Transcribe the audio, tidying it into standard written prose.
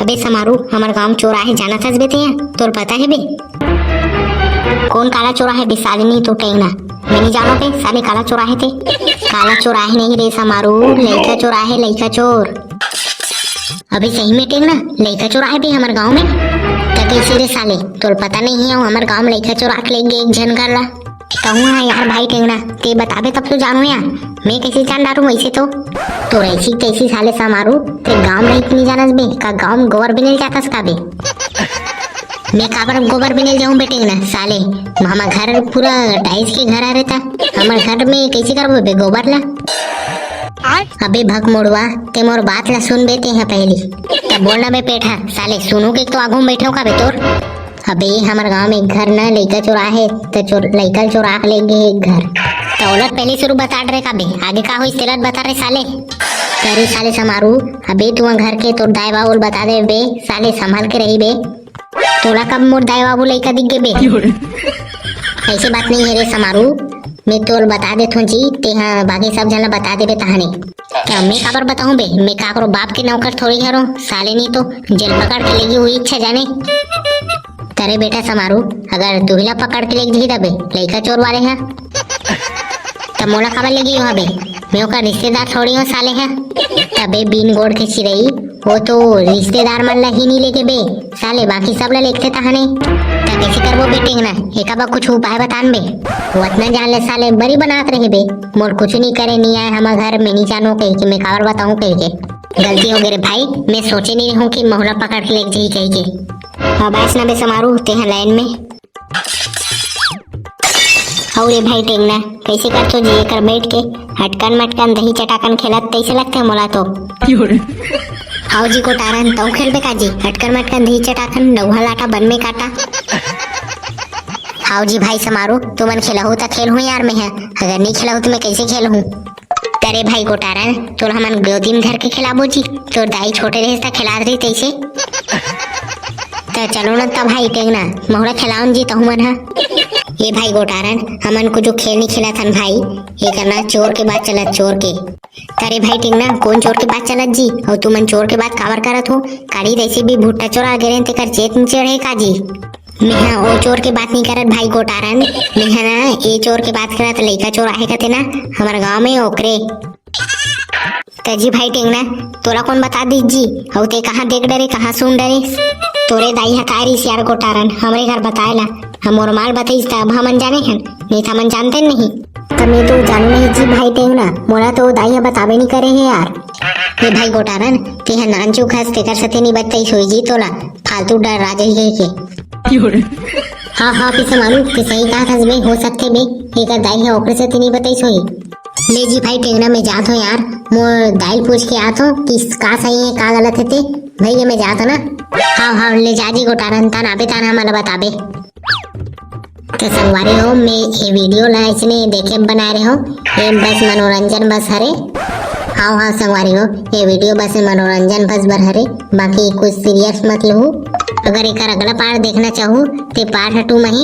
अबे समारू हमार गांव चौराहे जाना था बे ते तोर पता है बे कौन काला चौराहे बे साले नहीं तो टेंगना मैं नहीं जानो बे साले काला चौराहे थे काला चौराहे नहीं रे समारू लइका चौराहे लइका चोर। अभी सही में टेंगना लइका चौराहे बे हमार गांव में तो कैसे रे साले तोर पता नहीं है हमार गांव में लइका चोरा के लेंगे एक जन कर ला कहूँ यार भाई टेंगना ते बताबे तब तो जानू यार मैं कैसे जान डालू वैसे तो ऐसी कैसी साले समारू ते गांव में इतनी जानस बे का गांव में गोबर बिनेल जाता का बे मैं काबर गोबर बिनेल जाऊं बेटे ना साले हमारा घर पूरा टाइल्स के घर आ रहता हमारे घर में कैसे करबो बे गोबर ला। अबे भग मोड़वा ते मोर बात ला सुन बेते हैं पहली तब बोलना बे पेठा साले सुनो के तो आगू बैठो का बे तोर। अबे हमारे गांव में एक घर ना लइका चोरा है तो लइका चोरा के लेंगे एक घर तो औलत पहले शुरू बता रहे का बे आगे का हुई तेलत बता रहे साले करे साले समारू। अबे तू घर के तोर दाई बाबू बता दे बे साले संभाल के रही बे तोला कब मोर दाई बाबू लइका दिख गे बे ऐसी बात नहीं है रे समारू मैं तोल बता दे थो जी ते हाँ बाकी सब जन बता दे बे कहानी क्या मैं काबर बताऊं बे मैं का करो बाप के नौकर थोड़ी करो साले नहीं तो जेल पकड़ के लेगी हुई इच्छा जाने करे बेटा समारू अगर दुहिला पकड़ के लेगी तबे लइका चोर वाले हैं तब मोला खबर लगी वहाँ बे मैं ओका रिश्तेदार थोड़ी हूँ साले हैं तबे बीन गोड़ के चिरई वो तो रिश्तेदार मन ला ही नहीं लेके बे साले बाकी सब ला लेते तहने तब कैसे करबो बेटे ना एक बा कुछ उपाय बतान बे वो इतना जान ले साले बड़ी बनात रहे बे मोर कुछ नहीं करे नहीं आए हमारे घर में नहीं जानो कह के मैं खबर बताऊं कह के गलती हो गई रे भाई मैं सोचे नहीं हूँ कि मोहला पकड़ के लेके जाई कह के अब ऐसा बे समारू ते हैं लाइन में अरे भाई टेंगना कैसे कर तो जी कर बैठ के हटकन मटकन दही चटाकन खेलत कैसे लगते मोला तो हाउ जी को टारन तो खेल बे काजी हटकन मटकन दही चटाकन नौहा लाटा बन में काटा हाउ जी भाई समारो तो मन खेला हो तो खेल हूँ यार मैं है अगर नहीं खेला हो तो मैं कैसे खेल हूँ तेरे भाई को टारन तो हमन गोदी में धर के खिलाबो जी तो दाई छोटे रहे था खिला रही तैसे तो चलो ना तब भाई टेंगना मोहरा खिलाऊं जी तो मन है ये भाई गोटारन हमन को जो खेल नहीं खिला था भाई ये करना चोर के बाद चलत चोर के अरे भाई टिंगना कौन चोर के बाद चलत जी और तुमन चोर के बाद कावर करत हो काली वैसे भी भुट्टा चोरा गिरे ते कर चेत नीचे रहे काजी मैं वो चोर के बात नहीं करत भाई गोटारन मैं ना ये चोर के बात करत लइका चोर आहे कते ना हमारे गांव में ओकरे तजी भाई टिंगना तोरा कौन बता दी जी और ते कहाँ देख डरे कहाँ सुन डरे तोरे दाई हकारी यार गोटारन हमारे घर बताएला हम और माल बताइस तब हमन जाने हैं नहीं था मन जानते नहीं तब मैं तो जानू नहीं जी भाई टेंगना मोला तो दाई बतावे नहीं करे है यार ये भाई गोटारन ते है नान चुक हस ते कर सते नहीं बताई सोई जी तोला फालतू डर राजे ही के हाँ किसे मालूम कि सही कहा था बे हो सकते बे एक दाई है ओकरे से नहीं बताई सोई ले जी भाई टेंगना मैं जात हूँ यार मोर दाई पूछ के आत हूँ कि का सही है का गलत है ते भैया मैं जात हूँ ना हाँ ले जा जी गोटारन तान आबे तान हमारा बताबे तो संगवारी हो मैं ये वीडियो ला इसने देखे बना रहे हो ये बस मनोरंजन बस हरे हाँ संगवारी हो ये वीडियो बस मनोरंजन बस बर हरे बाकी कुछ सीरियस मत लो अगर एक अगला पार्ट देखना चाहूँ तो पार्ट 2 में ही